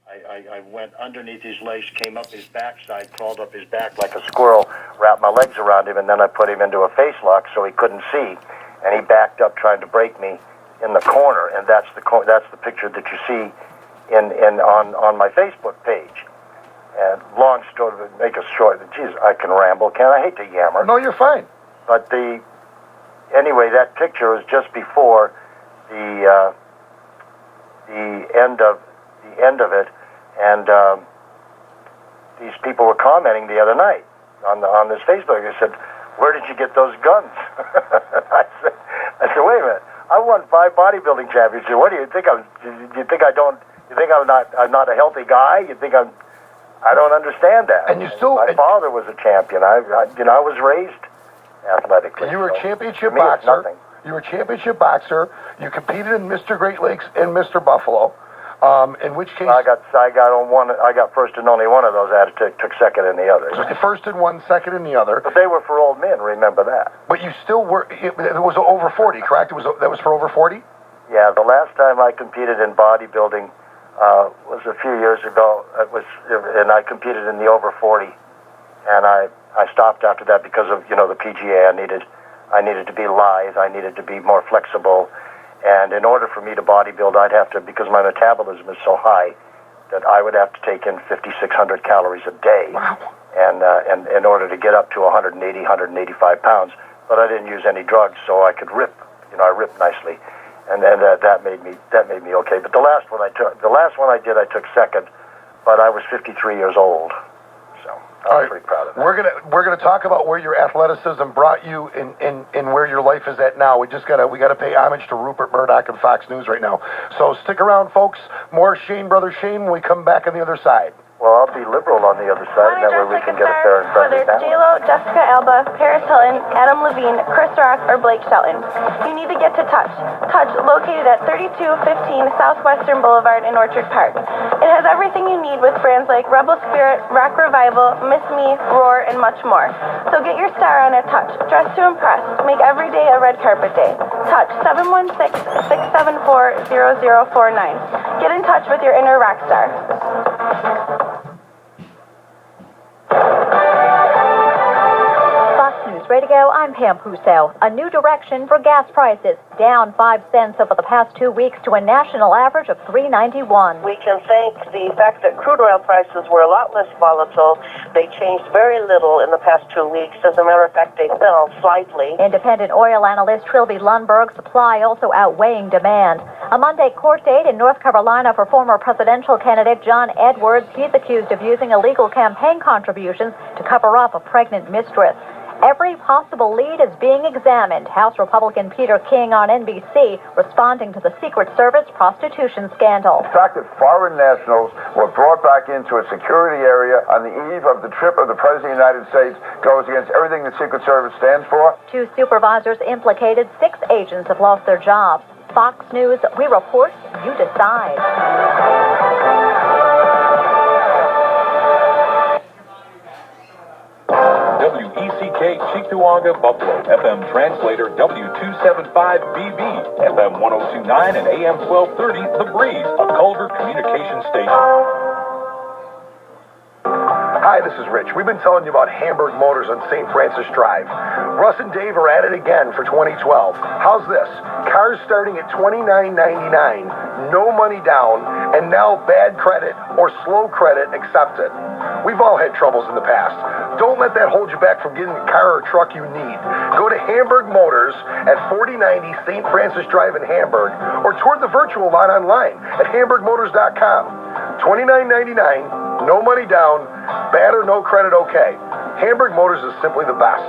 I went underneath his legs, came up his backside, crawled up his back like a squirrel, wrapped my legs around him, and then I put him into a face lock so he couldn't see. And he backed up trying to break me in the corner, and that's the picture that you see on my Facebook page. And long story to make it short, geez, I can ramble, can't I? Hate to yammer. No, you're fine. But anyway, that picture was just before the end of it, and these people were commenting the other night on this Facebook. They said, "Where did you get those guns?" I said, "Wait a minute. I won 5 bodybuilding championships. What do you think? You think I'm not a healthy guy? You think I don't understand that." And you still. My father was a champion. I was raised athletically. You were a championship for me, it's boxer. nothing. You were a championship boxer. You competed in Mr. Great Lakes and Mr. Buffalo. In which case, I got on one. I got first in only one of those. I took second in the other. First in one, second in the other. But they were for old men. Remember that. But you still were. It was over 40, correct? That was for over 40. Yeah, the last time I competed in bodybuilding was a few years ago. And I competed in the over 40, and I stopped after that because of the PGA. I needed to be lithe. I needed to be more flexible. And in order for me to bodybuild, I'd have to, because my metabolism is so high, that I would have to take in 5,600 calories a day. Wow. And in order to get up to 180, 185 pounds. But I didn't use any drugs, so I could rip. I ripped nicely. And then that made me okay. But the last one I did, I took second, but I was 53 years old. So I was pretty proud of that. We're gonna talk about where your athleticism brought you in where your life is at now. We gotta pay homage to Rupert Murdoch and Fox News right now. So stick around, folks. More Shane Brothers Shane when we come back on the other side. Well, I'll be liberal on the other side, and that way we can get a fair and friendly Whether it's balance. J-Lo, Jessica Alba, Paris Hilton, Adam Levine, Chris Rock, or Blake Shelton, you need to get to Touch. Touch, located at 3215 Southwestern Boulevard in Orchard Park. It has everything you need with brands like Rebel Spirit, Rock Revival, Miss Me, Roar, and much more. So get your star on at Touch. Dress to impress. Make every day a red carpet day. Touch, 716-674-0049. Get in touch with your inner rock star. Radio, I'm Pam Puso. A new direction for gas prices, down 5 cents over the past 2 weeks to a national average of $3.91. We can thank the fact that crude oil prices were a lot less volatile. They changed very little in the past 2 weeks. As a matter of fact, they fell slightly. Independent oil analyst Trilby Lundberg, supply also outweighing demand. A Monday court date in North Carolina for former presidential candidate John Edwards. He's accused of using illegal campaign contributions to cover up a pregnant mistress. Every possible lead is being examined. House Republican Peter King on NBC responding to the Secret Service prostitution scandal. The fact that foreign nationals were brought back into a security area on the eve of the trip of the President of the United States goes against everything the Secret Service stands for. 2 supervisors implicated, 6 agents have lost their jobs. Fox News, we report, you decide. WECK Cheektowaga, Buffalo, FM translator W275BB, FM 1029 and AM 1230, The Breeze, a Culver communication station. Hi, this is Rich. We've been telling you about Hamburg Motors on St. Francis Drive. Russ and Dave are at it again for 2012. How's this? Cars starting at $29.99, no money down, and now bad credit or slow credit accepted. We've all had troubles in the past. Don't let that hold you back from getting the car or truck you need. Go to Hamburg Motors at 4090 St. Francis Drive in Hamburg, or tour the virtual lot online at hamburgmotors.com. $29.99, no money down, bad or no credit okay. Hamburg Motors is simply the best.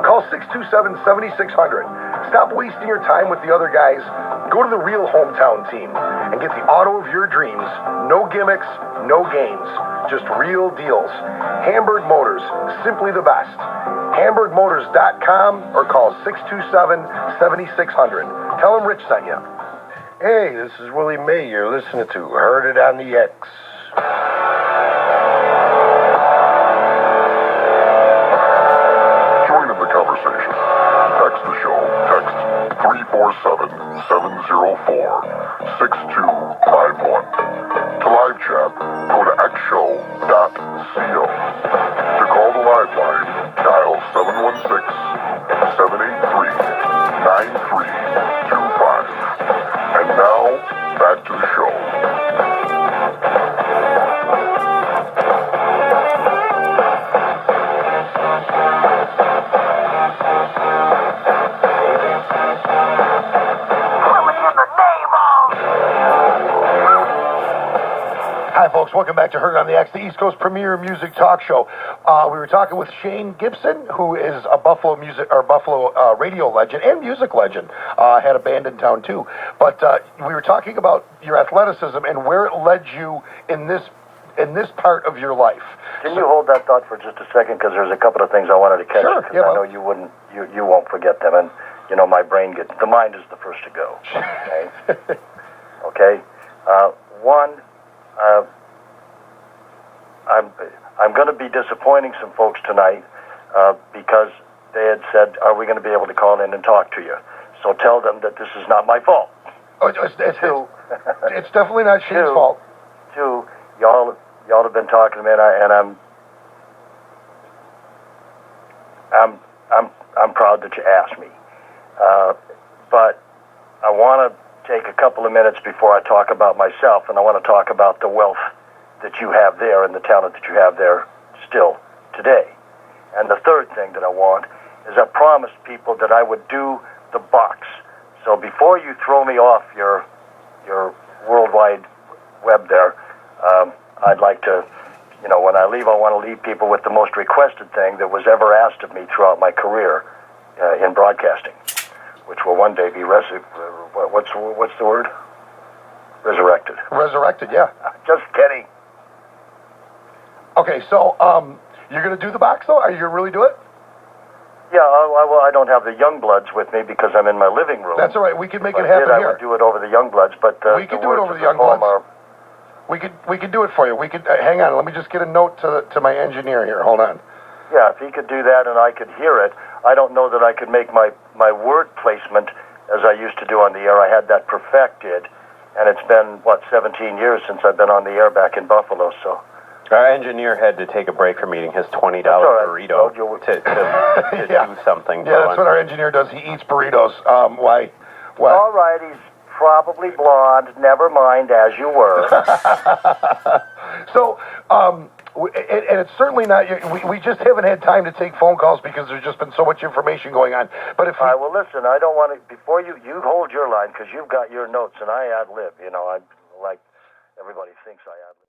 Call 627-7600. Stop wasting your time with the other guys. Go to the real hometown team and get the auto of your dreams. No gimmicks, no games, just real deals. Hamburg Motors, simply the best. HamburgMotors.com or call 627-7600. Tell them Rich sent you. Hey, this is Willie May. You're listening to Heard It on the X. Join in the conversation. Text the show. Text 347-704-6251. To live chat, TextTheShow.co. To call the live line, dial 716-783-9325. And now, back to the show. Hi, folks. Welcome back to Heard on the X, the East Coast premier music talk show. We were talking with Shane Gibson, who is a Buffalo radio legend and music legend. Had a band in town too. But we were talking about your athleticism and where it led you in this part of your life. Can you hold that thought for just a second? Because there's a couple of things I wanted to catch. Sure. Because I know you won't forget them, and you know my brain the mind is the first to go. Okay. Okay. One. I'm going to be disappointing some folks tonight because they had said, "Are we going to be able to call in and talk to you?" So tell them that this is not my fault. Oh, it's definitely not Shane's fault. Two, y'all have been talking to me, and I'm proud that you asked me. But I want to take a couple of minutes before I talk about myself, and I want to talk about the wealth that you have there and the talent that you have there still today. And the third thing that I want is I promised people that I would do the box. So before you throw me off your worldwide web there, I'd like to, when I leave, I want to leave people with the most requested thing that was ever asked of me throughout my career in broadcasting, which will one day be what's the word? Resurrected. Resurrected, yeah. Just kidding. Okay, so you're going to do the box, though? Are you going to really do it? Yeah, well, I don't have the young bloods with me because I'm in my living room. That's all right. We can make it happen I here. would do it over the young bloods, but we could do it over the young bloods. We could do it for you. We could hang on. Let me just get a note to my engineer here. Hold on. Yeah, if he could do that and I could hear it, I don't know that I could make my word placement as I used to do on the air. I had that perfected, and it's been 17 years since I've been on the air back in Buffalo. So. Our engineer had to take a break from eating his $20 burrito to do something. Yeah, that's what our engineer does. He eats burritos. Why? All right, he's probably blonde. Never mind, as you were. So, and it's certainly not. We just haven't had time to take phone calls because there's just been so much information going on. But if well, listen, I don't want to. Before you hold your line because you've got your notes and I ad lib. I like everybody thinks I ad lib.